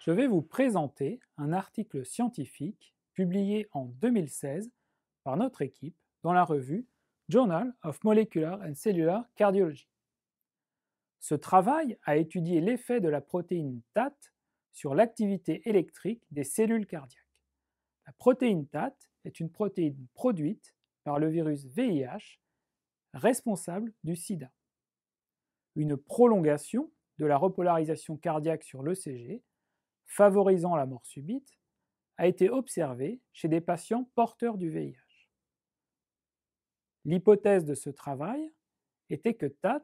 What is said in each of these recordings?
Je vais vous présenter un article scientifique publié en 2016 par notre équipe dans la revue Journal of Molecular and Cellular Cardiology. Ce travail a étudié l'effet de la protéine TAT sur l'activité électrique des cellules cardiaques. La protéine TAT est une protéine produite par le virus VIH responsable du sida. Une prolongation de la repolarisation cardiaque sur l'ECG, favorisant la mort subite, a été observée chez des patients porteurs du VIH. L'hypothèse de ce travail était que TAT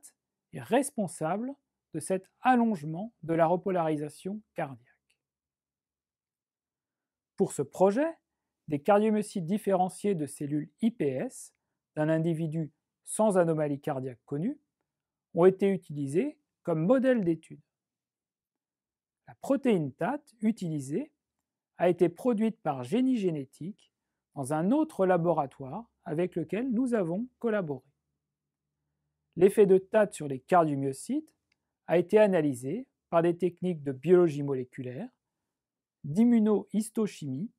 est responsable de cet allongement de la repolarisation cardiaque. Pour ce projet, des cardiomyocytes différenciés de cellules iPS d'un individu sans anomalie cardiaque connue ont été utilisés comme modèle d'étude. La protéine TAT utilisée a été produite par Génie Génétique dans un autre laboratoire avec lequel nous avons collaboré. L'effet de TAT sur les cardiomyocytes a été analysé par des techniques de biologie moléculaire, d'immunohistochimie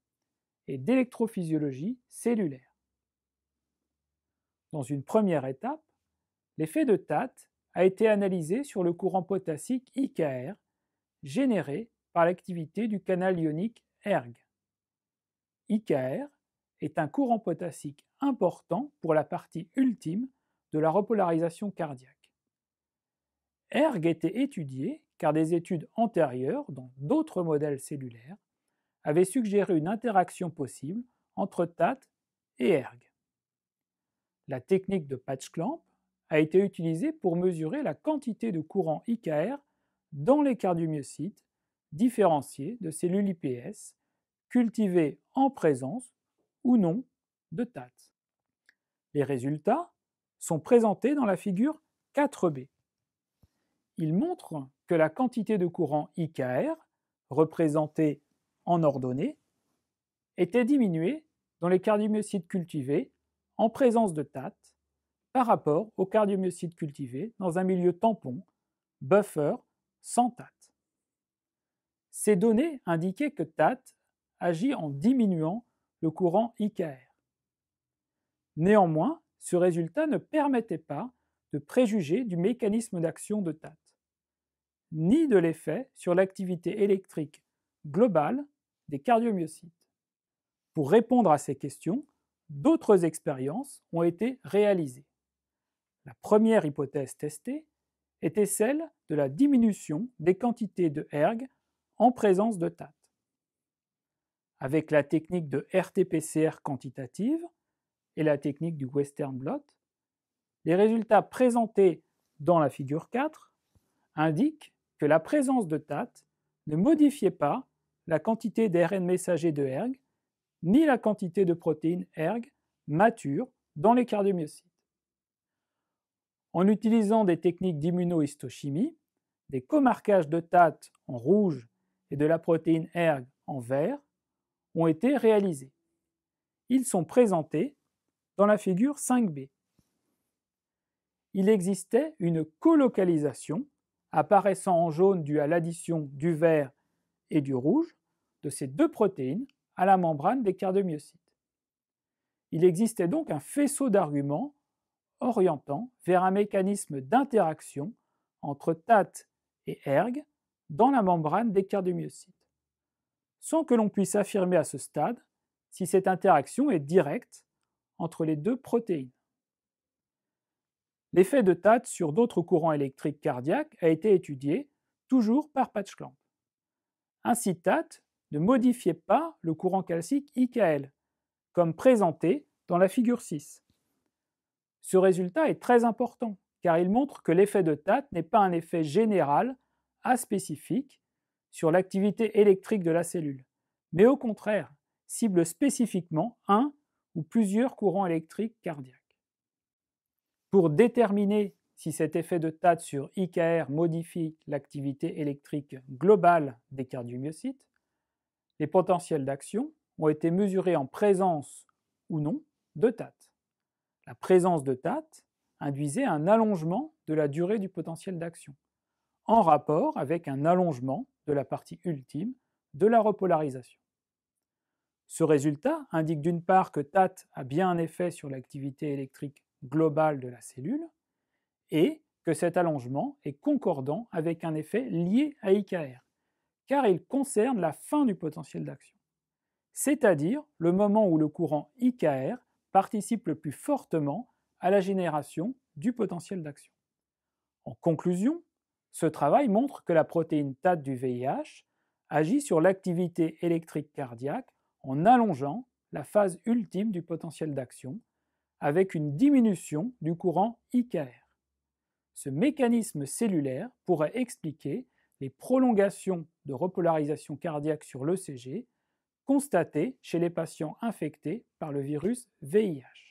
et d'électrophysiologie cellulaire. Dans une première étape, l'effet de TAT a été analysé sur le courant potassique IKR généré par l'activité du canal ionique ERG. IKR est un courant potassique important pour la partie ultime de la repolarisation cardiaque. ERG était étudié car des études antérieures dans d'autres modèles cellulaires avaient suggéré une interaction possible entre TAT et ERG. La technique de patch clamp a été utilisée pour mesurer la quantité de courant IKR dans les cardiomyocytes différenciés de cellules iPS cultivées en présence ou non de TAT. Les résultats sont présentés dans la figure 4b. Ils montrent que la quantité de courant IKR, représentée en ordonnée, était diminuée dans les cardiomyocytes cultivés en présence de TAT par rapport aux cardiomyocytes cultivés dans un milieu tampon, buffer, sans TAT. Ces données indiquaient que TAT agit en diminuant le courant IKR. Néanmoins, ce résultat ne permettait pas de préjuger du mécanisme d'action de TAT, ni de l'effet sur l'activité électrique globale des cardiomyocytes. Pour répondre à ces questions, d'autres expériences ont été réalisées. La première hypothèse testée était celle de la diminution des quantités de ERG en présence de TAT. Avec la technique de RT-PCR quantitative et la technique du Western blot, les résultats présentés dans la figure 4 indiquent que la présence de TAT ne modifiait pas la quantité d'ARN messager de ERG ni la quantité de protéines ERG matures dans les cardiomyocytes. En utilisant des techniques d'immunohistochimie, des comarquages de TAT en rouge et de la protéine ERG en vert ont été réalisés. Ils sont présentés dans la figure 5b. Il existait une colocalisation apparaissant en jaune due à l'addition du vert et du rouge de ces deux protéines à la membrane des cardiomyocytes. Il existait donc un faisceau d'arguments orientant vers un mécanisme d'interaction entre TAT et ERG dans la membrane des cardiomyocytes, sans que l'on puisse affirmer à ce stade si cette interaction est directe entre les deux protéines. L'effet de TAT sur d'autres courants électriques cardiaques a été étudié, toujours par patch clamp. Ainsi, TAT ne modifiait pas le courant calcique IKL, comme présenté dans la figure 6. Ce résultat est très important, car il montre que l'effet de TAT n'est pas un effet général aspécifique sur l'activité électrique de la cellule, mais au contraire, cible spécifiquement un ou plusieurs courants électriques cardiaques. Pour déterminer si cet effet de TAT sur IKR modifie l'activité électrique globale des cardiomyocytes, les potentiels d'action ont été mesurés en présence ou non de TAT. La présence de TAT induisait un allongement de la durée du potentiel d'action, en rapport avec un allongement de la partie ultime de la repolarisation. Ce résultat indique d'une part que TAT a bien un effet sur l'activité électrique globale de la cellule et que cet allongement est concordant avec un effet lié à IKR, car il concerne la fin du potentiel d'action, c'est-à-dire le moment où le courant IKR participe le plus fortement à la génération du potentiel d'action. En conclusion, ce travail montre que la protéine TAT du VIH agit sur l'activité électrique cardiaque en allongeant la phase ultime du potentiel d'action avec une diminution du courant IKR. Ce mécanisme cellulaire pourrait expliquer les prolongations de repolarisation cardiaque sur l'ECG constatées chez les patients infectés par le virus VIH.